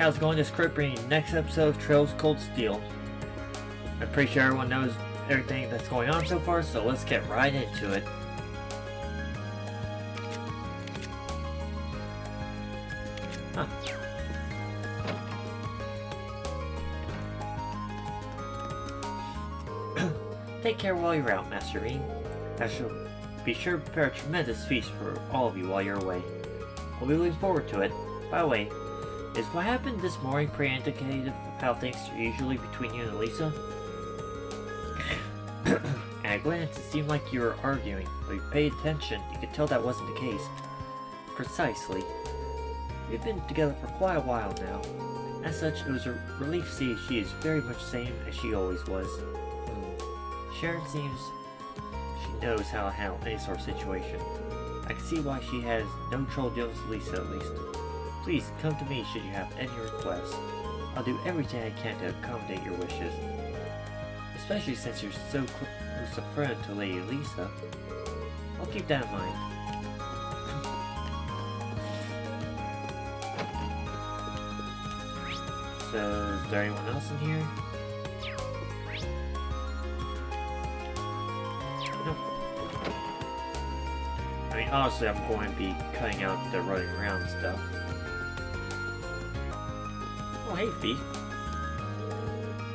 How's it going? This Crypt bringing you the next episode of Trails Cold Steel. I'm pretty sure everyone knows everything that's going on so far, so let's get right into it. Huh. Take care while you're out, Master Rean. I shall be sure to prepare a tremendous feast for all of you while you're away. I'll be looking forward to it. By the way, is what happened this morning pre-indicative of how things are usually between you and Lisa? At a glance, it seemed like you were arguing, but if you paid attention, you could tell that wasn't the case. Precisely. We've been together for quite a while now. As such, it was a relief to see she is very much the same as she always was. Sharon seems she knows how to handle any sort of situation. I can see why she has no trouble dealing with Lisa, at least. Please come to me should you have any requests. I'll do everything I can to accommodate your wishes. Especially since you're so close a friend to Lady Lisa. I'll keep that in mind. So, is there anyone else in here? Nope. I mean, honestly, I'm going to be cutting out the running around stuff. Oh, hey, Fee.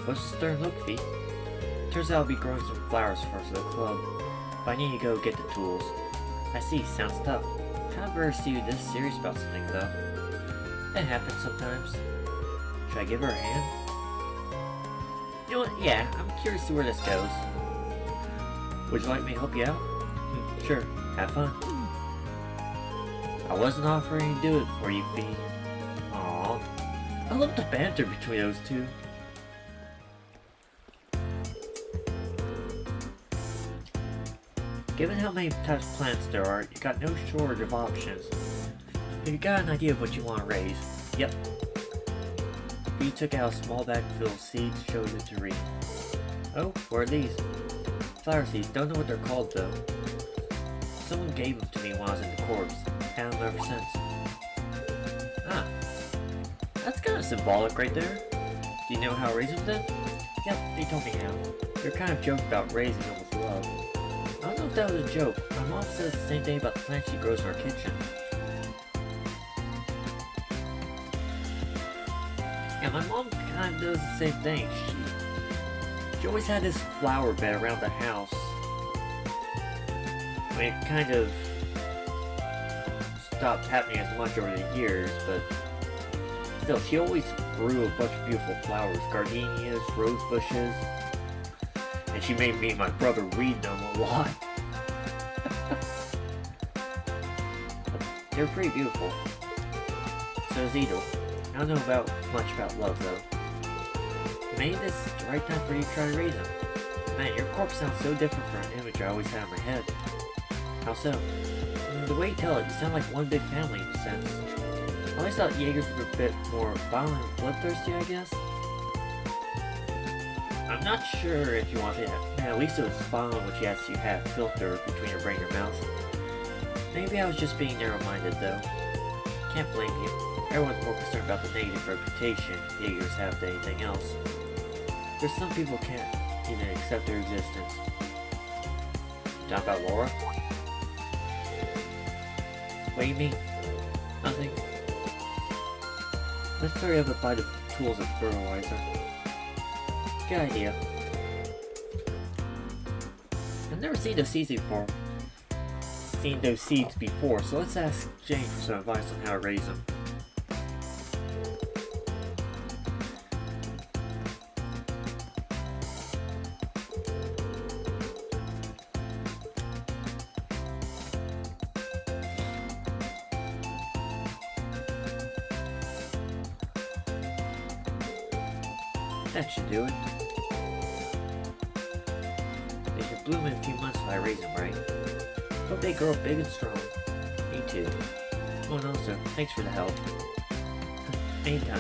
What's the stern look, Fee? Turns out I'll be growing some flowers for us at the club, but I need to go get the tools. I see, sounds tough. Kind of rare to see you this serious about something, though. It happens sometimes. Should I give her a hand? You know what, yeah, I'm curious to see where this goes. Would you like me to help you out? Sure, have fun. I wasn't offering to do it for you, Fee. Aww. I love the banter between those two. Given how many types of plants there are, you got no shortage of options. If you got an idea of what you want to raise, yep. Fee took out a small bag filled with seeds, showed it to Reed. Oh, what are these? Flower seeds, don't know what they're called though. Someone gave them to me when I was in the corpse. Had them ever since. Ah. That's kind of symbolic right there. Do you know how to raise them then? Yep, they told me how. They're kind of joke about raising them with love. I don't know if that was a joke. My mom says the same thing about the plants she grows in our kitchen. Yeah, my mom kind of does the same thing. She always had this flower bed around the house. I mean, it kind of stopped happening as much over the years, but still, she always grew a bunch of beautiful flowers. Gardenias, rose bushes, and she made me and my brother read them a lot. They're pretty beautiful. So is Edel. I don't know much about love though. Maybe this is the right time for you to try to raise them. Man, your corpse sounds so different from an image I always had in my head. How so? The way you tell it, you sound like one big family in a sense. I always thought Jaegers were a bit more violent and bloodthirsty, I guess. I'm not sure if you want to say that. Man, at least it was violent when she asked you had a filter between your brain and your mouth. Maybe I was just being narrow-minded though. Can't blame you. Everyone's more concerned about the negative reputation Jaegers have than anything else. There's some people can't even accept their existence. Talk about Laura? What do you mean? Nothing. Let's hurry up and buy the tools at fertilizer. Good idea. I've never seen those seeds before, so let's ask Jane for some advice on how to raise them. That should do it. They should bloom in a few months if I raise them right. Hope they grow big and strong. Me too. Oh no, sir. Thanks for the help. Anytime.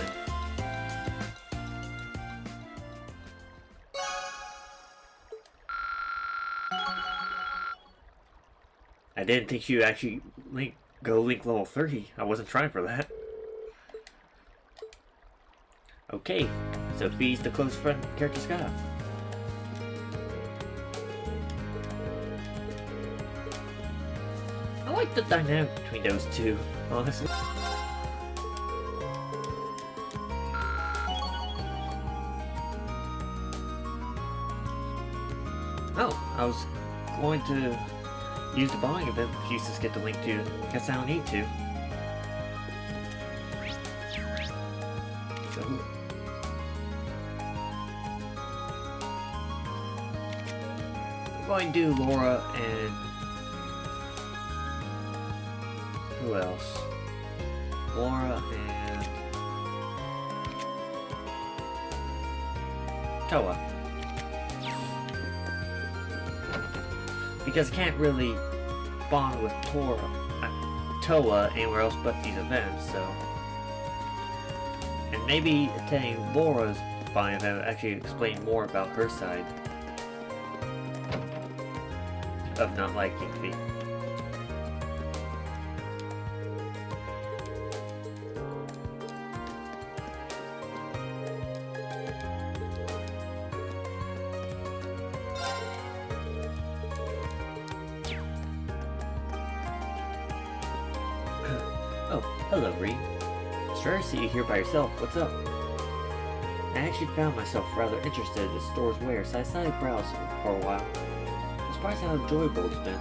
I didn't think you'd actually go link level 30. I wasn't trying for that. Okay, so Fee's the close friend character's got. I like the dynamic between those two, honestly. Oh, I was going to use the buying event for you to get the link to. Guess I don't need to. So, I'm going to do Laura and who else? Laura and Toa. Because I can't really bond with Toa anywhere else but these events, so. And maybe attending Laura's buying event would actually explain more about her side of not liking Fee. Oh, hello, Reed. It's rare to see you here by yourself. What's up? I actually found myself rather interested in the store's wares, so I decided to browse for a while. I'm surprised how enjoyable it's been.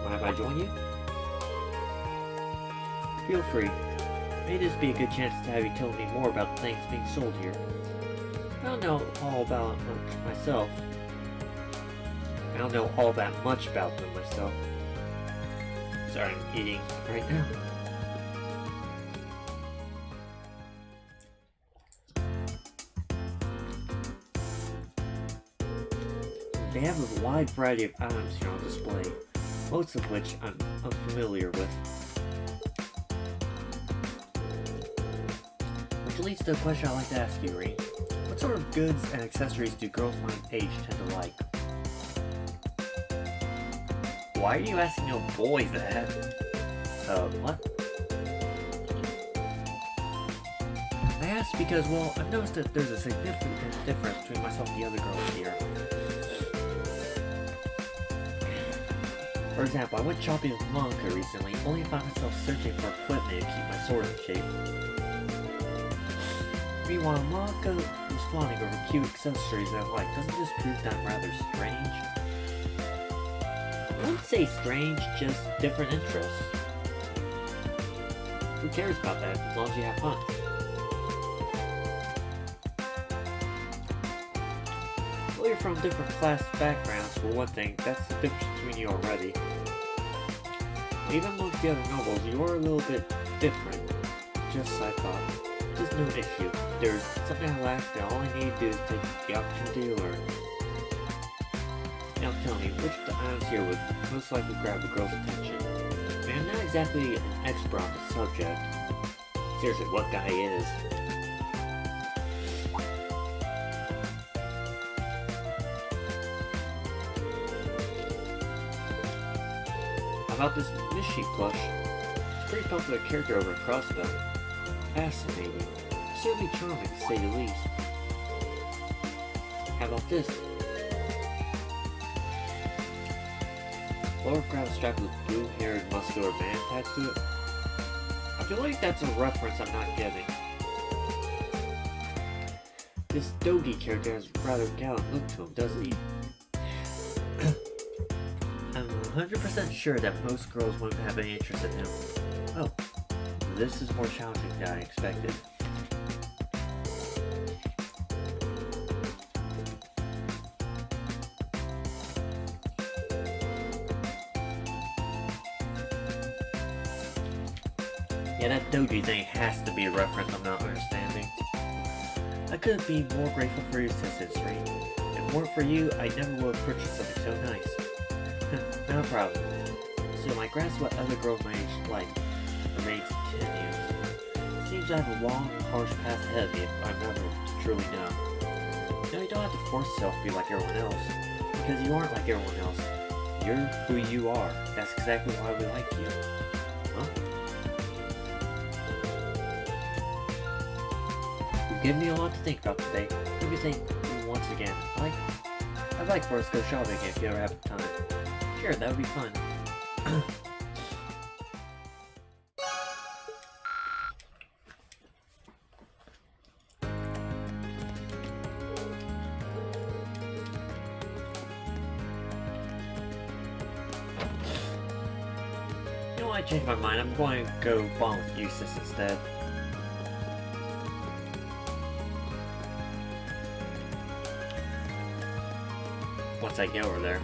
Mind if I join you? Feel free. May this be a good chance to have you tell me more about the things being sold here. I don't know all about myself. I don't know all that much about them myself. Sorry, I'm eating right now. They have a wide variety of items here on display, most of which I'm unfamiliar with. Which leads to a question I'd like to ask you, Reen. What sort of goods and accessories do girls my age tend to like? Why are you asking a boy that? What? I asked because, well, I've noticed that there's a significant difference between myself and the other girls here. For example, I went shopping with Monica recently, only to find myself searching for equipment to keep my sword in shape. Meanwhile, Monica was fawning over cute accessories I like. Doesn't this prove that I'm rather strange? I wouldn't say strange, just different interests. Who cares about that, as long as you have fun? Well, you're from different class backgrounds, for one thing. That's the difference between you already. Even amongst the other nobles, you are a little bit different. Just as I thought. Just no issue. There's something I lack that all I need to do is take the opportunity to learn. Now tell me, which of the items here would most likely grab a girl's attention? I mean, I'm not exactly an expert on the subject. Seriously, what guy is? How about this Mishi plush? It's a pretty popular character over at Crossbell. Fascinating. Certainly charming, to say the least. How about this? Laura grabbed a strap with a blue-haired, muscular man attached to it. I feel like that's a reference I'm not getting. This Dogi character has a rather gallant look to him, doesn't he? I'm 100% sure that most girls wouldn't have any interest in him. Oh, this is more challenging than I expected. Yeah, that doji thing has to be a reference I'm not understanding. I couldn't be more grateful for your assistance, Reed. If it weren't for you, I never would have purchased something so nice. No problem. So my grasp of what other girls my age like remains continuous. It seems I have a long and harsh path ahead of me if I'm never to truly know. No, you don't have to force yourself to be like everyone else, because you aren't like everyone else. You're who you are. That's exactly why we like you. Huh? Give me a lot to think about today. Let me think once again. I'd like for us to go shopping if you ever have time. Sure, that would be fun. You know what? I changed my mind. I'm going to go bond with Eustace instead. Once I get over there.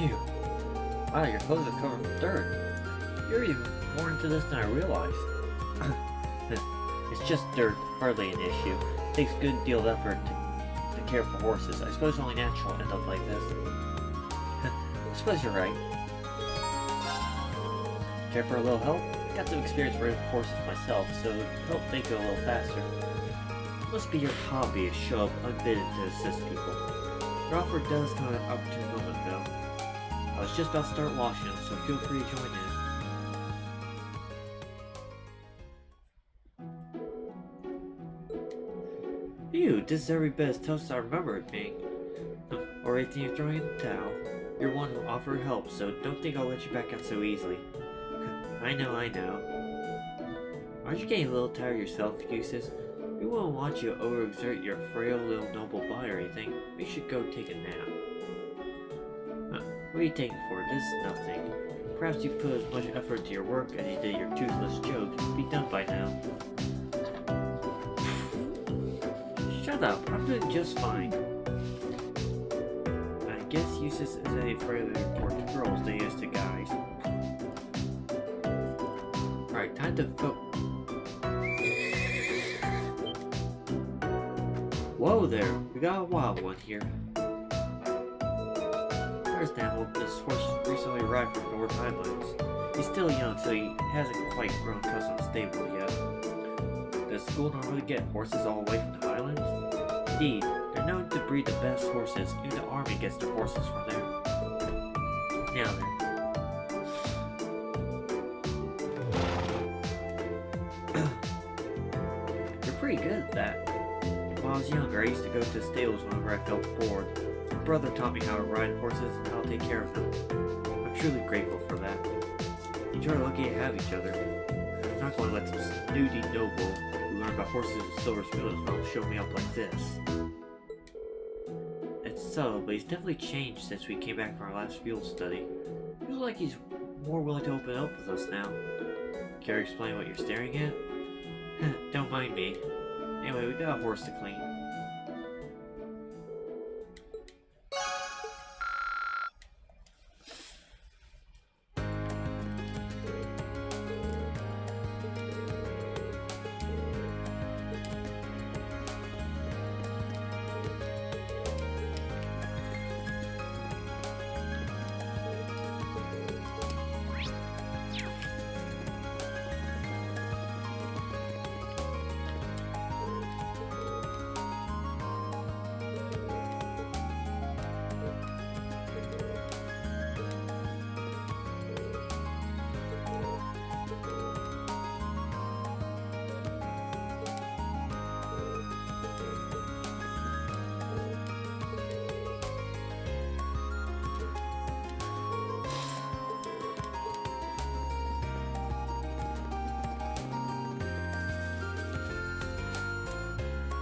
Phew. Wow, your clothes are covered in dirt. You're even more into this than I realized. It's just dirt, hardly an issue. It takes a good deal of effort to care for horses. I suppose only natural end up like this. I suppose you're right. Care for a little help? Got some experience riding horses myself, so help make it a little faster. It must be your hobby to show up unbidden to assist people. Your offer does come at an opportune moment, though. I was just about to start washing them, so feel free to join in. Phew, this is every bit as tough as I remember it being. Already think you're throwing in the towel. You're one who offered help, so don't think I'll let you back out so easily. I know. Aren't you getting a little tired yourself, Eustace? We won't want you to overexert your frail little noble body or anything. We should go take a nap. What are you taking for? This is nothing. Perhaps you put as much effort into your work as you did your toothless jokes. Be done by now. Shut up, I'm doing just fine. I guess Eustace isn't any further important to girls than he is to guys. Alright, time to vote. Whoa there, we got a wild one here. Understandable, this horse recently arrived from North Highlands. He's still young, so he hasn't quite grown accustomed to stable yet. Does school normally get horses all the way from the Highlands? Indeed, they're known to breed the best horses. Even the army gets their horses from there. Now then. You're pretty good at that. When I was younger, I used to go to the stables whenever I felt bored. My brother taught me how to ride horses and how to take care of them. I'm truly grateful for that. You two are lucky to have each other. I'm not going to let some snooty noble who learned about horses with silver spoons show me up like this. It's subtle, but he's definitely changed since we came back from our last field study. It feels like he's more willing to open up with us now. Care to explain what you're staring at? Don't mind me. Anyway, we got a horse to clean.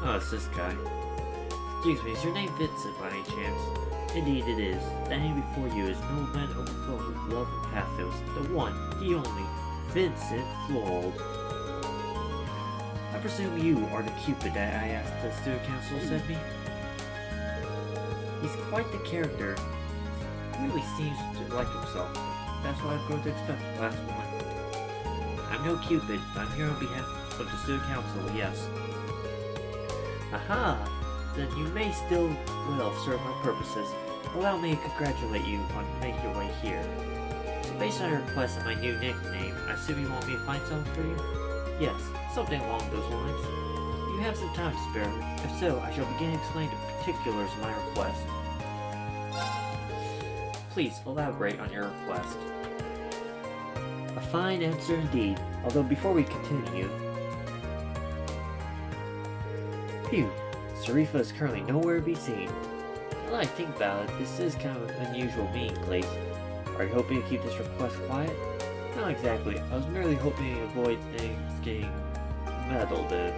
Oh, it's this guy. Excuse me, is your name Vincent by any chance? Indeed it is. Standing before you is no man overflowing with love and pathos. The one, the only, Vincent Floyd. I presume you are the Cupid that I asked the student council sent me? He's quite the character. Really seems to like himself. That's what I've grown to expect from the last one. I'm no Cupid, but I'm here on behalf of the student council, yes. Aha! Then you may still well serve my purposes. Allow me to congratulate you on making your way here. So based on your request of my new nickname, I assume you want me to find something for you? Yes, something along those lines. You have some time to spare. If so, I shall begin explaining the particulars of my request. Please elaborate on your request. A fine answer indeed, although before we continue... Phew, Sarifa is currently nowhere to be seen. Now that I think about it, this is kind of an unusual meeting place. Are you hoping to keep this request quiet? Not exactly. I was merely hoping to avoid things getting meddled in.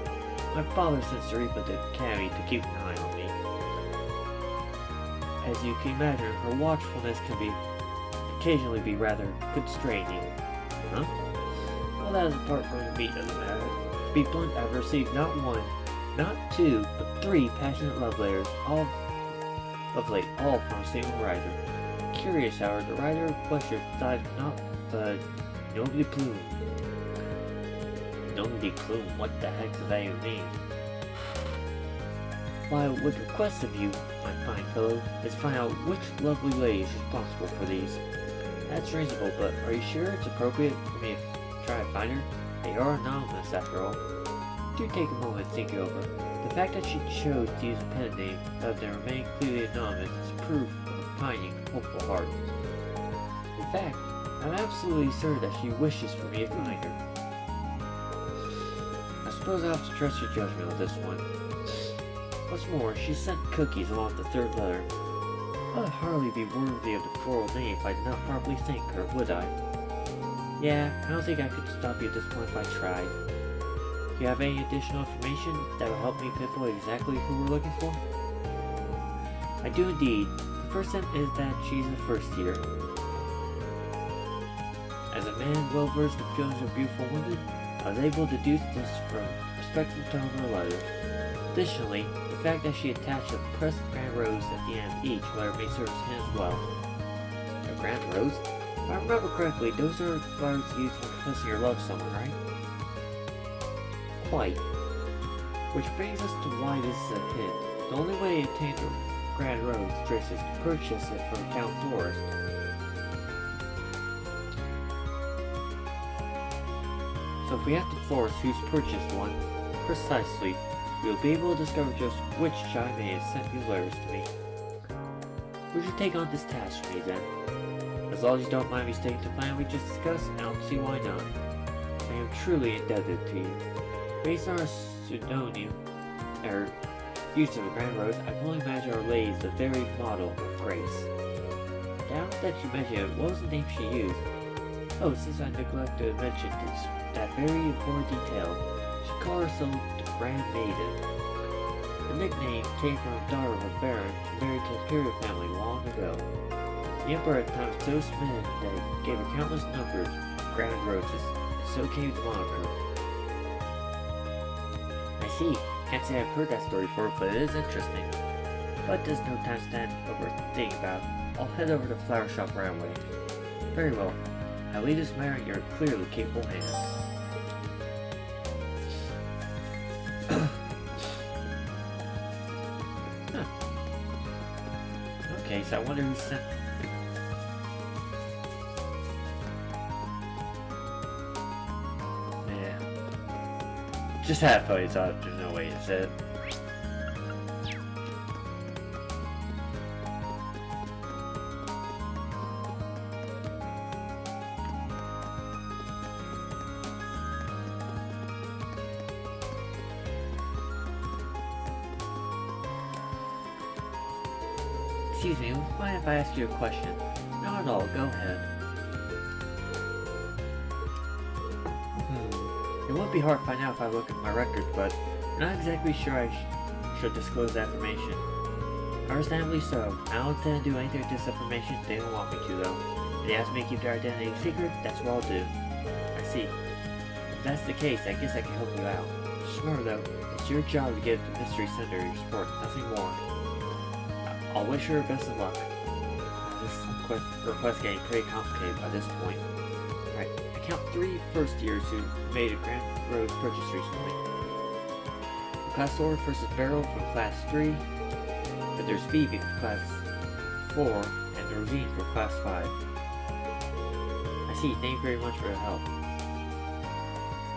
My father sent Sarifa to the academy to keep an eye on me. As you can imagine, her watchfulness can occasionally be rather constraining. Huh? Well, that is apart from the meat of the matter. To be blunt, I've received not one, not two, but 3 passionate love letters, all of late, all from a single writer. Curious, however, the writer of question decided not the nom de plume. Nom de plume, what the heck does that even mean? What I would request of you, my fine fellow, is find out which lovely lady is responsible for these. That's reasonable, but are you sure it's appropriate for me to try to find her? They are anonymous, after all. Do take a moment to think it over. The fact that she chose to use a pen name rather than remain clearly anonymous is proof of a pining, hopeful heart. In fact, I'm absolutely certain that she wishes for me to find her. I suppose I'll have to trust your judgment on this one. What's more, she sent cookies along with the 3rd letter. I would hardly be worthy of the floral name if I did not properly thank her, would I? Yeah, I don't think I could stop you at this point if I tried. Do you have any additional information that will help me pinpoint exactly who we're looking for? I do indeed. The first hint is that she's a first year. As a man well versed in feelings of beautiful women, I was able to deduce this from the respectful tone of her letter. Additionally, the fact that she attached a pressed grand rose at the end of each letter may serve as hint as well. A grand rose? If I remember correctly, those are flowers used when confessing your love to someone, right? Quite. Which brings us to why this is a hint. The only way to obtain a grand rose dress is to purchase it from a town florist. So if we have the florist who's purchased one, precisely, we will be able to discover just which shy maid has sent these letters to me. Would you take on this task for me then? As long as you don't mind me stating the plan we just discussed, I don't see why not. I am truly indebted to you. Based on our pseudonym, or use of a grand rose, I can only imagine Our Lady is the very model of grace. Now that you mention it, what was the name she used? Oh, since I neglected to mention this, that very important detail, she called herself the Grand Maiden. The nickname came from a daughter of a baron who married to the imperial family long ago. The emperor at the time was so smitten that he gave her countless numbers of grand roses, and so came the moniker. I see. Can't say I've heard that story before, but it is interesting. But there's no time to stand over thinking about it. I'll head over to the flower shop right away. Very well. I'll leave this matter in your clearly capable hands. Huh. Okay, so I wonder who sent... Yeah. Just half I thought there's no way it said. Excuse me, mind if I ask you a question? Not at all, go ahead. It won't be hard to find out if I look at my records, but I'm not exactly sure should disclose that information. Understandably so. I don't intend to do anything with this information if they don't want me to, though. If they ask me to keep their identity secret, that's what I'll do. I see. If that's the case, I guess I can help you out. Just remember, though, it's your job to give the Mystery Center your support, nothing more. I'll wish her best of luck. This request getting pretty complicated by this point. Right, I count 3 first years who made a Grand Road purchase recently. Class Sword versus Barrel from Class 3, but there's Phoebe from Class 4, and Rosine from Class 5. I see, thank you very much for your help.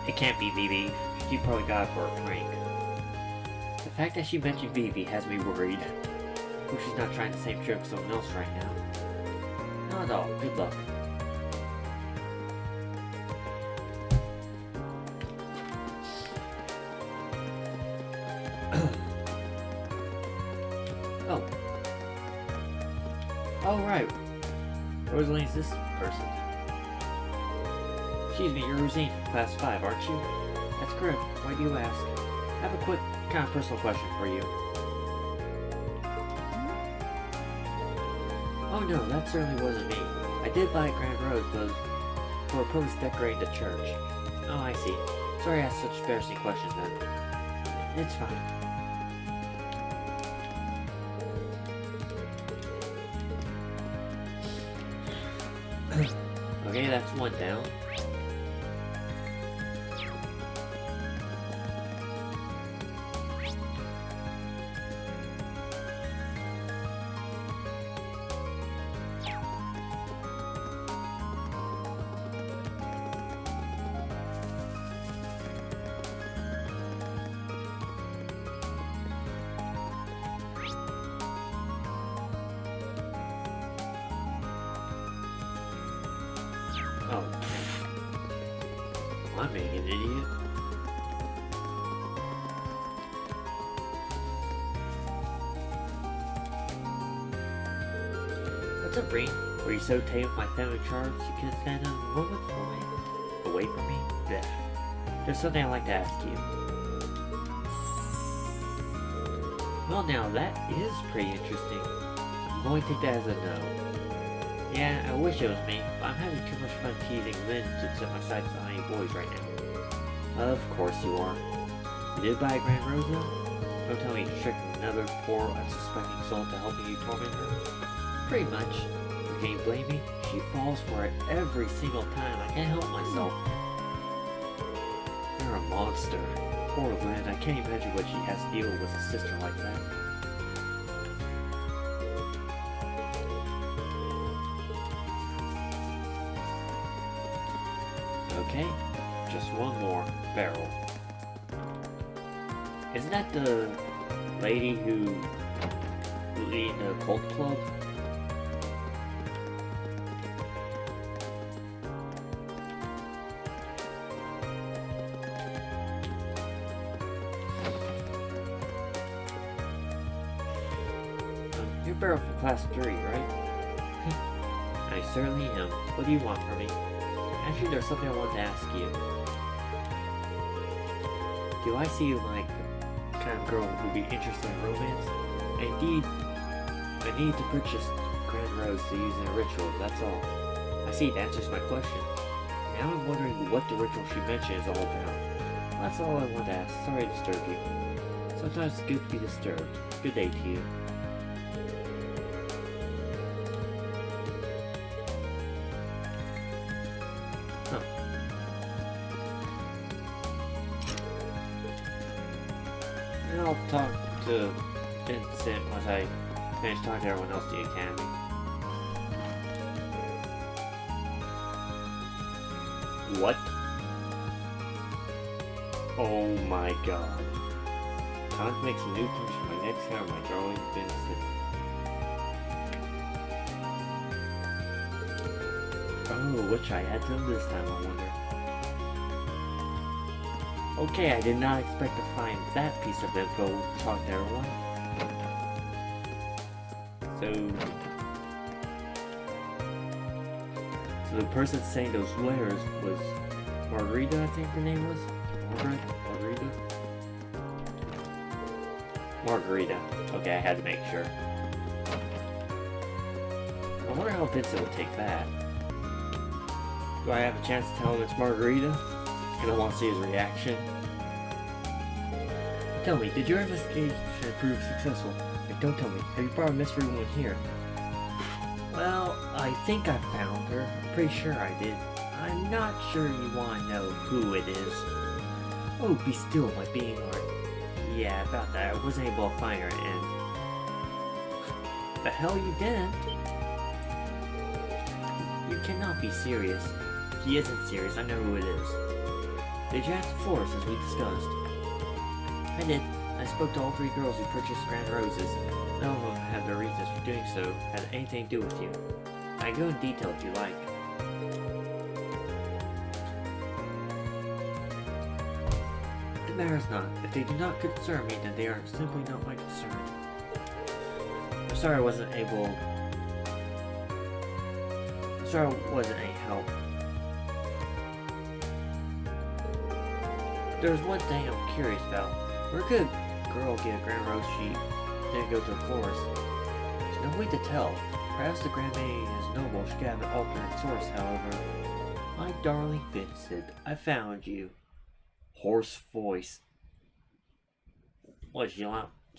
It can't be Phoebe, she probably got it for a prank. The fact that she mentioned Phoebe has me worried. Hope she's not trying the same trick with someone else right now. Not at all, good luck. Oh. Oh, right. Rosaline's this person. Excuse me, you're Rosine from Class 5, aren't you? That's correct. Why do you ask? I have a quick, kind of personal question for you. Oh no, that certainly wasn't me. I did buy a Grand Rose, but for a purpose decorating the church. Oh, I see. Sorry I asked such embarrassing questions then. It's fine. Okay, that's one down. Oh, I'm being an idiot. What's up, Breen? Were you so tamed with my family charms you couldn't stand a moment away from me? Blech. There's something I'd like to ask you. Well, now that is pretty interesting. I'm going to take that as a no. Yeah, I wish it was me, but I'm having too much fun teasing Lynn to set my sights on any boys right now. Of course you are. You did buy a Grand Rose though? Don't tell me you tricked another poor, unsuspecting soul to helping you torment her? Pretty much. But can you blame me? She falls for it every single time. I can't help myself. You're a monster. Poor Lynn, I can't imagine what she has to deal with a sister like that. Okay, just one more barrel. Isn't that the lady who lead the cult club? You're Barrel from Class 3, right? I certainly am. What do you want from me? Actually, there's something I want to ask you. Do I see you like the kind of girl who would be interested in romance? Indeed, I need to purchase Grand Rose to use in a ritual, that's all. I see, it answers my question. Now I'm wondering what the ritual she mentioned is all about. Well, that's all I want to ask. Sorry to disturb you. Sometimes it's good to be disturbed. Good day to you. And I'll talk to Vincent once I finish talking to everyone else at the academy. What? Oh my god. Time to make some new clues for my next hair, my darling Vincent. Oh, which I had to this time, I wonder. Okay, I did not expect to find that piece of info talking to everyone. So the person saying those letters was Margarita, I think her name was? Margarita? Margarita. Okay, I had to make sure. I wonder how Vincent will take that. Do I have a chance to tell him it's Margarita? Because I want to see his reaction. Tell me, did your investigation prove successful? Like, don't tell me. Have you brought a mystery woman here? Well, I think I found her. I'm pretty sure I did. I'm not sure you want to know who it is. Oh, be still, my being heart. Yeah, about that. I wasn't able to find her and... The hell you didn't? You cannot be serious. He isn't serious, I know who it is. Did you ask the force as we discussed? I did. I spoke to all 3 girls who purchased Grand Roses. None of them had their reasons for doing so had anything to do with you. I can go in detail if you like. It matters not. If they do not concern me, then they are simply not my concern. I'm sorry I wasn't any help. There's one thing I'm curious about. Where could a girl get a Grand Rose she didn't go to a florist? There's no way to tell. Perhaps the Grand Maiden is noble. She could have an alternate source, however. My darling Vincent, I found you. Hoarse voice. What,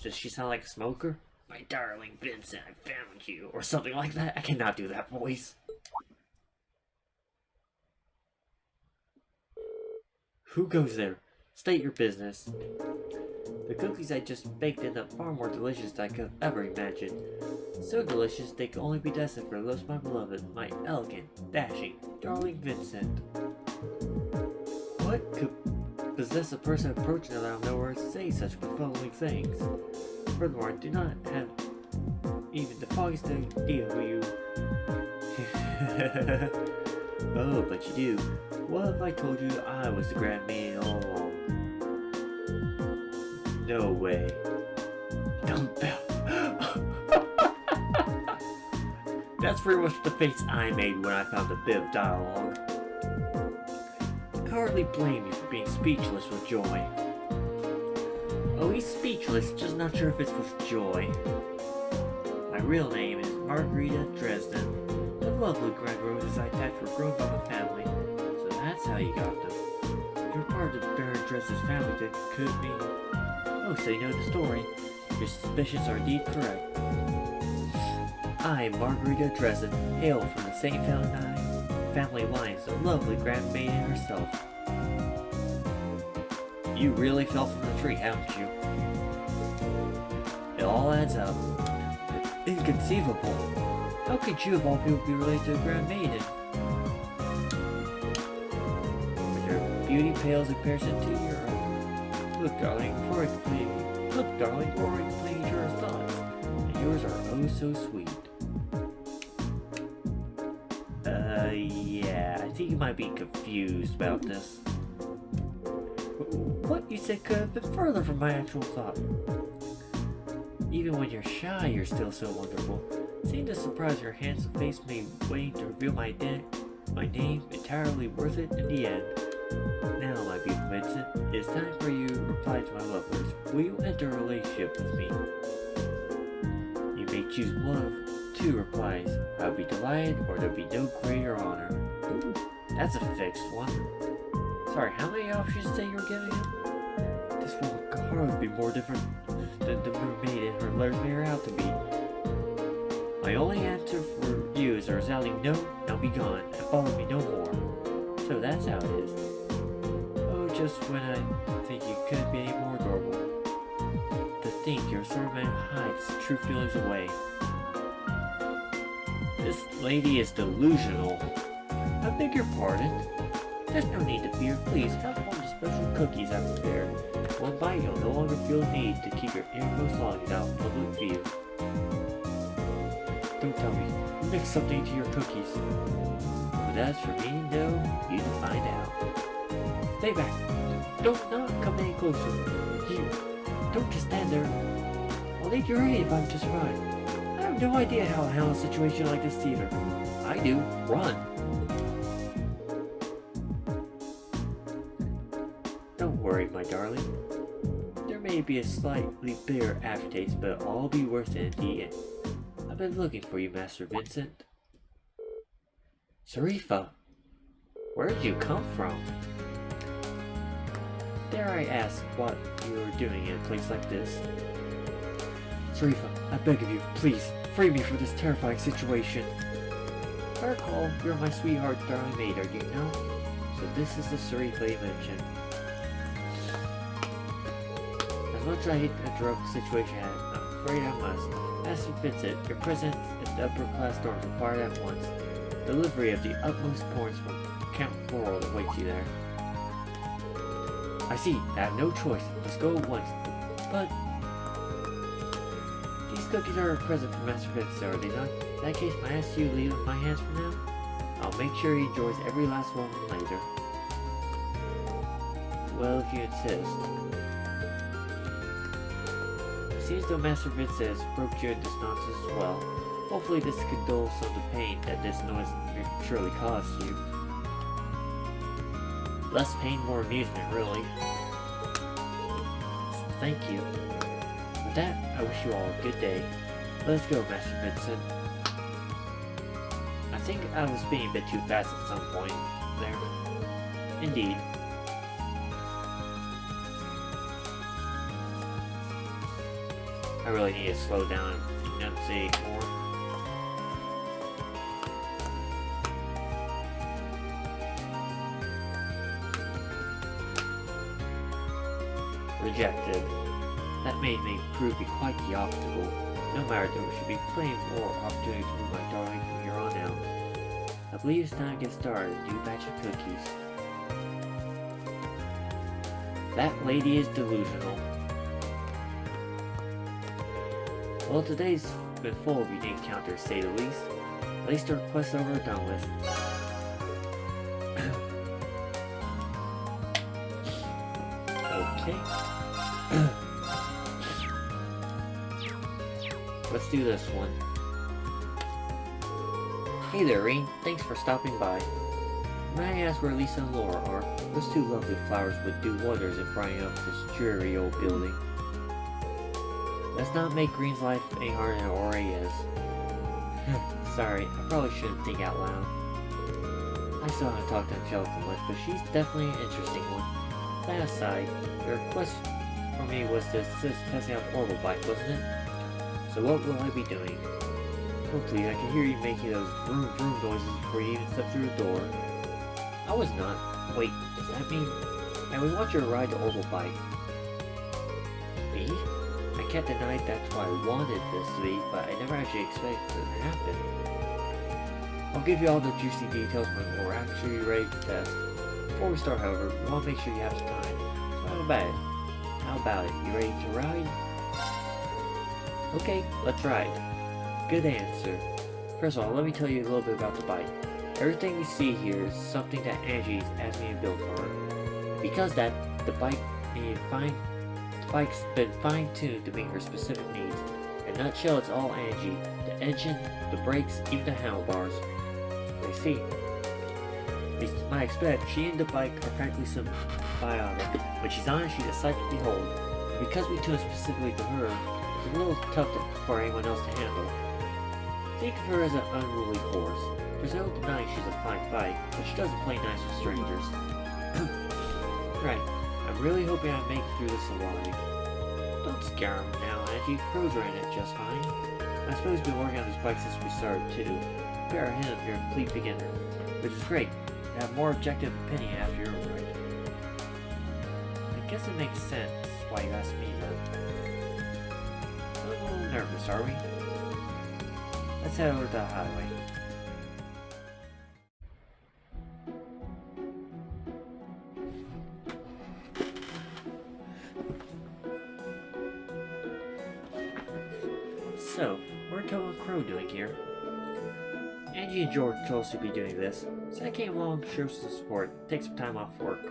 does she sound like a smoker? My darling Vincent, I found you. Or something like that. I cannot do that voice. Who goes there? State your business. The cookies I just baked end up far more delicious than I could have ever imagined. So delicious they could only be destined for those my beloved, my elegant, dashing, darling Vincent. What could possess a person approaching it out of nowhere to say such fulfilling things? Furthermore, I do not have even the foggiest idea who you... Oh, but you do. What if I told you I was the Grand Maiden all along? No way. Dumbbell. That's pretty much the face I made when I found a bit of dialogue. I can hardly blame you for being speechless with joy. Oh, he's speechless, just not sure if it's with joy. My real name is Margarita Dresden. The lovely Grand Roses I attached were grown by my family, so that's how you got them. You're part of the Baron Dresden's family that could be... Oh, so you know the story. Your suspicions are indeed correct. I, Margarita Dresden, hail from the same family line as the lovely Grand Maiden herself. You really fell from the tree, haven't you? It all adds up. Inconceivable. How could you of all people be related to a Grand Maiden? But your beauty pales in comparison to your own. Look, darling, before I complete your thoughts, and yours are oh so sweet. Yeah, I think you might be confused about this. What you said could have been further from my actual thought. Even when you're shy, you're still so wonderful. Seemed to surprise your handsome face made waiting to reveal my name entirely worth it in the end. Now, my beautiful Vincent, it's time for you to reply to my love words. Will you enter a relationship with me? You may choose one of 2 replies. I'll be delighted, or there'll be no greater honor. That's a fixed one. Sorry, how many options did you say you were giving him? This woman could hardly be more different than the mermaid and her letters made her out to be. My only answer for you is a resounding no, now be gone, and bother me no more. So that's how it is. Oh, just when I think you couldn't be any more adorable. To think you're a sort of man who hides true feelings away. This lady is delusional. I beg your pardon. There's no need to fear. Please, have one of the special cookies I prepared. One bite, you'll no longer feel the need to keep your innermost longings out in public view. Don't tell me. You mix something into your cookies. But as for me, no, you to find out. Stay back. Don't not come any closer. You don't just stand there. I'll need your aid if I'm to survive. I have no idea how to handle a situation like this either. I do. Run. Don't worry, my darling. There may be a slightly bitter aftertaste, but it'll all be worth it in the end. I've been looking for you, Master Vincent. Sarifa, where did you come from? Dare I ask what you are doing in a place like this? Sarifa, I beg of you, please, free me from this terrifying situation. I recall you're my sweetheart, darling maid, do you know? So this is the Sarifa you mentioned. As much as I hate to interrupt the situation, I'm afraid I must. Master Vincent, your presence at the upper class dorms required at once. Delivery of the utmost importance from Count Floral awaits you there. I see, I have no choice. Let's go at once. But these cookies are a present from Master Vincent, are they not? In that case, may I ask you to leave it in my hands for now? I'll make sure he enjoys every last one later. Well, if you insist. It seems though Master Vincent has roped you into this nonsense as well. Hopefully this could dull some of the pain that this noise surely caused you. Less pain, more amusement, really. So thank you. With that, I wish you all a good day. Let's go, Master Vincent. I think I was being a bit too fast at some point there. Indeed. I really need to slow down and enunciate more. Rejected. That may prove to be quite the obstacle. No matter, there should be plenty more opportunities to move my darling from here on out. I believe it's time to get started. A new batch of cookies. That lady is delusional. Well, today's been full of unique encounters, to say the least. At least our quest's over and done with. Okay. Let's do this one. Hey there, Reen. Thanks for stopping by. May I ask where Lisa and Laura are? Those two lovely flowers would do wonders in brightening up this dreary old building. Let's not make Green's life any harder than it already is. Sorry, I probably shouldn't think out loud. I still haven't talked to Angelica much, but she's definitely an interesting one. That aside, your request for me was to assist testing out the Orbal bike, wasn't it? So what will I be doing? Hopefully I can hear you making those vroom vroom noises before you even step through the door. I was not. Wait, does that mean I would want you to ride the Orbal bike? Me? I can't deny that's why I wanted this to be, but I never actually expected it to happen. I'll give you all the juicy details when we're actually ready to test. Before we start, however, we want to make sure you have some time. So how about it? How about it? You ready to ride? Okay, let's ride. Good answer. First of all, let me tell you a little bit about the bike. Everything you see here is something that Angie's asked me to build for her. Because that, the bike's been fine-tuned to meet her specific needs. In a nutshell, it's all Angie. The engine, the brakes, even the handlebars. I see. At least to my expect, she and the bike are practically symbiotic. When she's on it, she's a sight to behold. And because we tune specifically to her, it's a little tough for anyone else to handle. Think of her as an unruly horse. There's no denying she's a fine bike, but she doesn't play nice with strangers. Right, I'm really hoping I make it through this alive. Don't scare him now, Angie. Crows are in it just fine. I suppose we've been working on this bike since we started too. Compare him, you're a complete beginner. Which is great. You have more objective opinion after your ride. I guess it makes sense why you asked me that. A little nervous, are we? Let's head over to the highway. So, what's Toe and Crow doing here? Angie and George told us to be doing this, so I came along to show some support, take some time off work.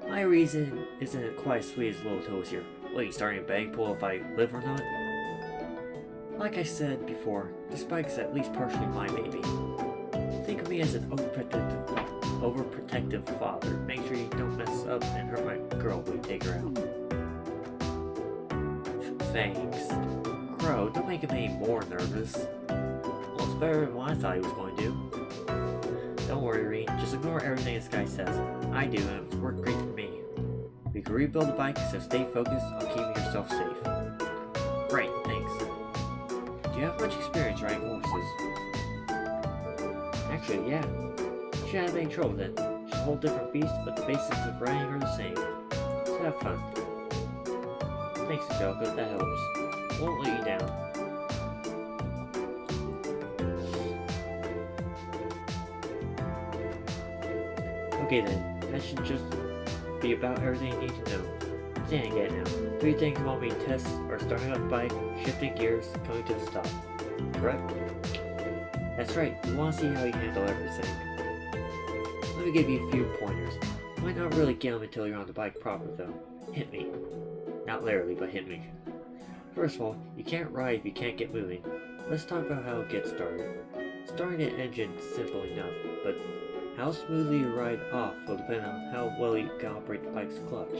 My reason isn't quite as sweet as little Toes here. What, you starting a betting pool if I live or not? Like I said before, this bike is at least partially my baby. Think of me as an overprotective father. Make sure you don't mess up and hurt my girl when you take her out. Thanks. Crow, don't make him any more nervous. Well, it's better than what I thought he was going to do. Don't worry, Reen. Just ignore everything this guy says. I do, and it's worked great for me. We can rebuild the bike, so stay focused on keeping yourself safe. Right, thanks. Do you have much experience riding horses? Actually, yeah. You shouldn't have any trouble then. It's a whole different beast, but the basics of riding are the same. So have fun. Thanks, Angelica, that helps. Won't let you down. Okay then, that should just be about everything you need to know. Stand and get now. 3 things you want me to test are starting up the bike, shifting gears, coming to a stop. Correct? That's right, we want to see how you handle everything. Let me give you a few pointers. You might not really get them until you're on the bike proper though. Hit me. Not literally, but hit me. First of all, you can't ride if you can't get moving. Let's talk about how it gets started. Starting an engine is simple enough, but how smoothly you ride off will depend on how well you can operate the bike's clutch.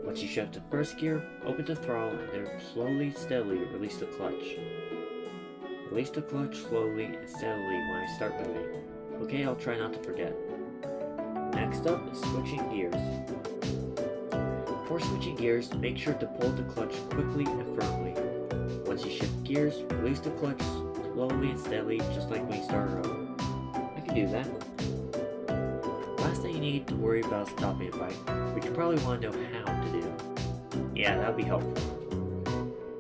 Once you shift to first gear, open the throttle and then slowly, steadily release the clutch. Release the clutch slowly and steadily when I start moving. Okay, I'll try not to forget. Next up is switching gears. Before switching gears, make sure to pull the clutch quickly and firmly. Once you shift gears, release the clutch slowly and steadily, just like when you start a row. I can do that. Last thing you need to worry about is stopping a bike, which you probably want to know how to do. Yeah, that would be helpful.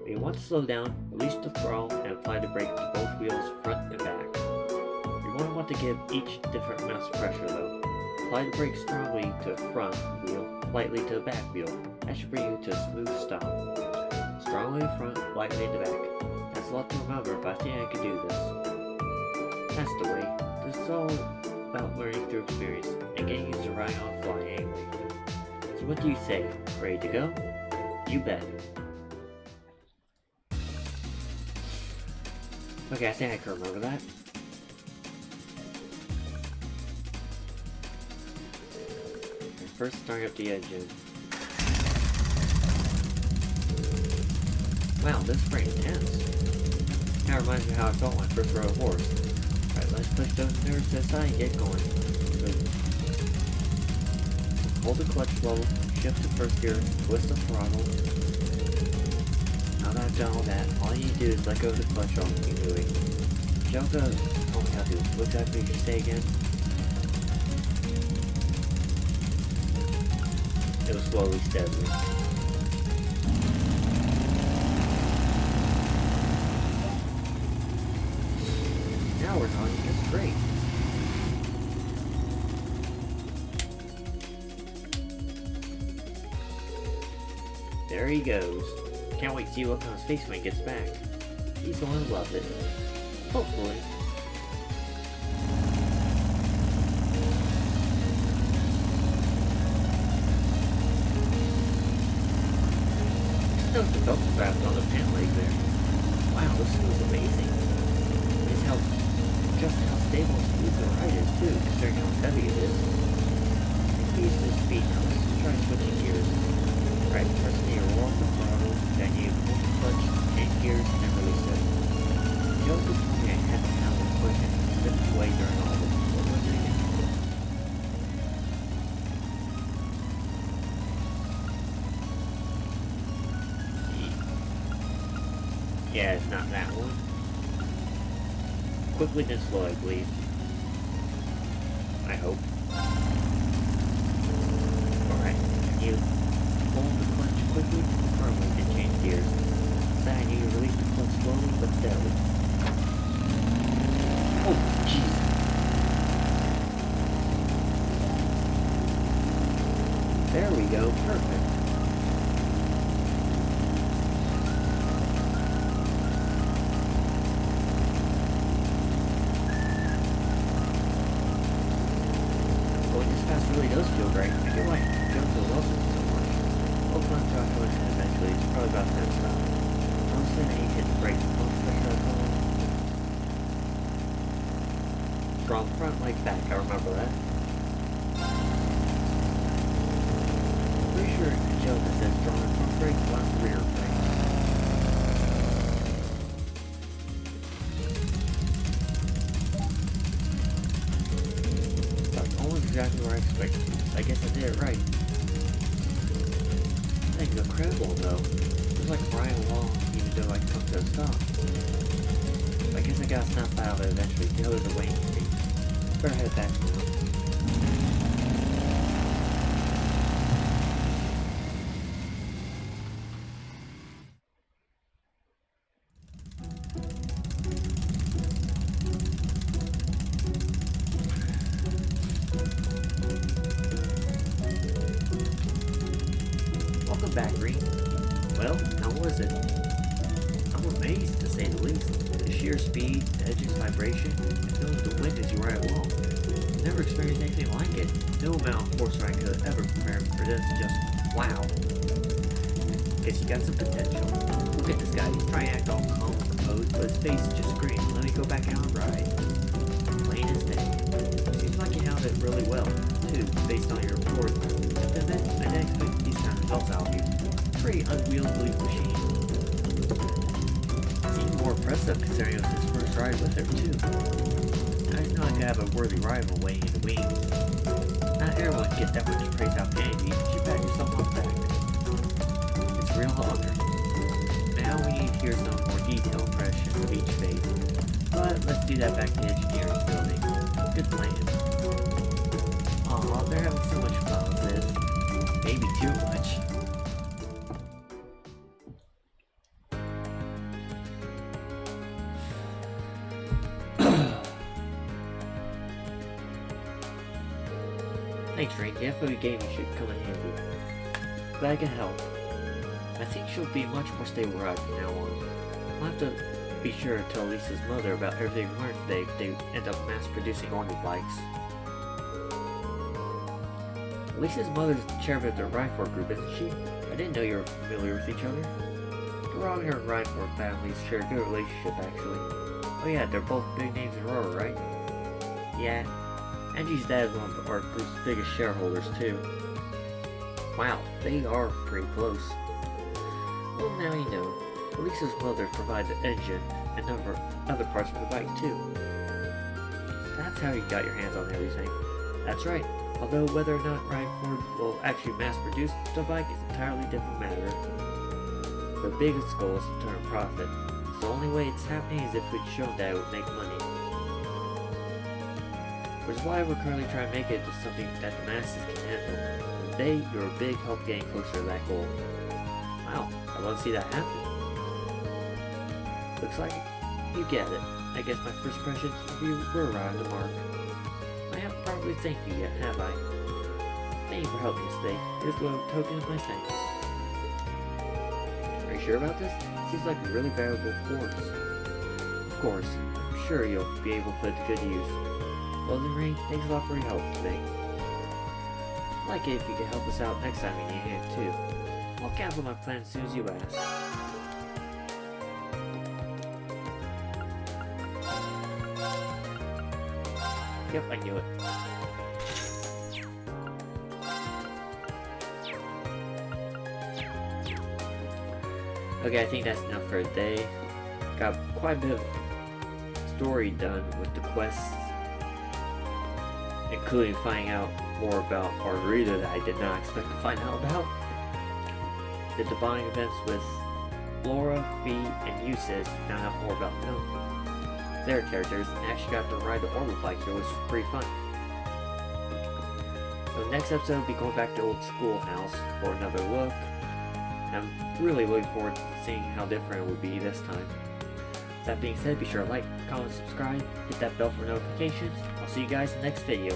When you want to slow down, release the throttle and apply the brake to both wheels, front and back. You're going to want to give each different amounts of pressure though. Apply the brake strongly to the front wheel, lightly to the back wheel. That should bring you to a smooth stop. Strongly in the front, lightly in the back. That's a lot to remember, but I think I can do this. That's the way. This is all about learning through experience and getting used to riding on the fly anyway. So what do you say? Ready to go? You bet. Okay, I think I can remember that. First, starting up the engine. Wow, this is pretty intense. Kind of reminds me of how I felt when I first rode a horse. Alright, let's push those nerves to the side and get going. Hold the clutch low, shift to first gear, twist the throttle. Now that I've done all that, all you need to do is let go of the clutch off and keep moving. Angelica told me how to. What exactly did you say again? It was slowly, steadily. Now we're talking, it's great. There he goes. Can't wait to see what kind of face when he gets back. He's going to love it. Hopefully. Note the belt straps on the pant leg there. Wow, this feels amazing. It's just how stable and smooth the ride is too, considering how heavy it is. I'm used to speed now. Let's try switching gears. Alright, first you roll off the throttle, then you pull the clutch, change gears, and then release it. Joe just told me I had to handle the quick and slipped away during all of it. What was it again? Yeah, it's not that one. Quickly then slow, I believe. I hope. Alright, you hold the clutch quickly and firmly and change gears. Then you release the clutch slowly but steadily. Oh, jeez. There we go, perfect. Really does feel great. I feel like Jojo loves it so much. Hold on to our collision eventually. It's probably about that stuff. Once then you hit the brakes, pump pressure alcohol. Strong front, like back, I remember that. Pretty sure Jojo says strong front brakes, left rear brakes. exactly where I expected. I guess I did it right. Thing's incredible though. It was like right along, even though I come to a stop. I guess I gotta snap out of it eventually. The others are waiting for me. Better head back now. Welcome back, Green. Well, how was it? I'm amazed, to say the least. The sheer speed, the edge's vibration, and feeling the wind as you ride along. Never experienced anything like it. No amount of horse riding could ever prepare me for this. Just wow. Guess you got some potential. Look at this guy. He's trying to act all calm and composed, but his face is just screaming, "Let me go back out and ride." Plain as day. Seems like you handled it really well, too, based on your report. I didn't expect these kind of results out of you. Pretty unwieldy machine. Seemed more impressive considering it was his first ride with her, too. I just know I could have a worthy rival waiting in the wings. Not everyone can get that much praise out of Angie. You pat yourself on the back. It's a real honor. Now we need to hear some more detailed impressions of each phase. But let's do that back in the engineering building. Good plan. Aw, they're having so much fun with this. Maybe too much. Thanks, Rain. The info you gave me should come in handy. Glad I can help. I think she'll be a much more stable ride from now on. I'll have to be sure to tell Lisa's mother about everything we learned today if they end up mass-producing Orbal bikes. Lisa's mother's the chairman of the Rhineford group, isn't she? I didn't know you were familiar with each other. The Rogner and Rhineford families share a good relationship, actually. Oh yeah, they're both big names in Aurora, right? Yeah. Angie's dad is one of our group's biggest shareholders, too. Wow, they are pretty close. Well, now you know. Lisa's mother provided the engine and a number of other parts for the bike, too. So that's how you got your hands on everything. That's right. Although whether or not Rhineford will actually mass-produce the bike is an entirely different matter. Their biggest goal is to turn a profit. So the only way it's happening is if we'd shown that it would make money. Which is why we're currently trying to make it into something that the masses can handle. And today, you're a big help getting closer to that goal. Wow, I'd love to see that happen. Looks like you get it. I guess my first impressions of you were around the mark. I haven't probably thanked you yet, have I? Thank you for helping us today. Here's a little token of my thanks. Are you sure about this? Seems like a really valuable quartz. Of course, I'm sure you'll be able to put it to good use. Well then, Rain, thanks a lot for your help today. I'd like it if you could help us out next time you need a hand too. I'll cancel my plan as soon as you ask. Yep, I knew it. Okay, I think that's enough for today. Got quite a bit of story done with the quests, including finding out more about Margarita that I did not expect to find out about. Did the bonding events with Laura, Fee, and Eustace, found out more about them, their characters, and actually got to ride the Orbal bike here, which was pretty fun. So next episode, we'll be going back to Old Schoolhouse for another look. I'm really looking forward to seeing how different it will be this time. That being said, be sure to like, comment, subscribe, hit that bell for notifications. I'll see you guys in the next video.